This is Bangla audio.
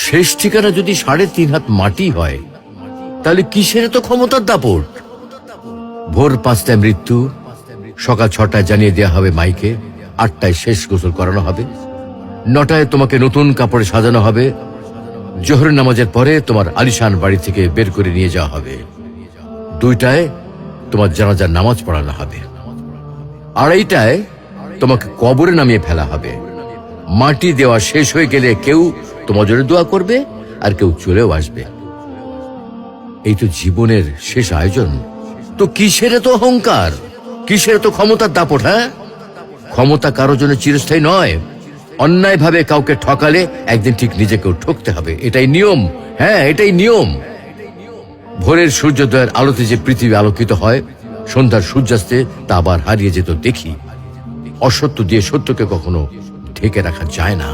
শেষ ঠিকানা যদি ৩.৫ হাত মাটি হয়, তাহলে কিসের এত ক্ষমতার দাপট? ভোর ৫টায় মৃত্যু, সকাল ৬টায় জানিয়ে দেওয়া হবে মাইকে, ৮টায় শেষ গোসল করানো হবে, ৯টায় তোমাকে নতুন কাপড়ে সাজানো হবে, জোহরের নামাজের পরে তোমার আলিশান বাড়ি থেকে বের করে নিয়ে যাওয়া হবে, ২টায় তোমার জানাজার নামাজ পড়ানো হবে, ২:৩০টায় তোমাকে কবরে নামিয়ে ফেলা হবে। মাটি দেওয়া শেষ হয়ে গেলে কেউ তোমার জন্য দোয়া করবে, আর কেউ চলেও আসবে। এই তো জীবনের শেষ আয়োজন। তো কিসের এত অহংকার, কিসের এত ক্ষমতার দাপট? হ্যাঁ, ক্ষমতা কারোর জন্য চিরস্থায়ী নয়। অন্যায় ভাবে কাউকে ঠকালে একদিন ঠিক নিজেকেও ঠকতে হবে, এটাই নিয়ম। হ্যাঁ, এটাই নিয়ম। ভোরের সূর্যোদয়ের আলোতে যে পৃথিবী আলোকিত হয়, সন্ধ্যার সূর্যাস্তে তা আবার হারিয়ে যেত দেখি। অসত্য দিয়ে সত্যকে কখনো ঢেকে রাখা যায় না।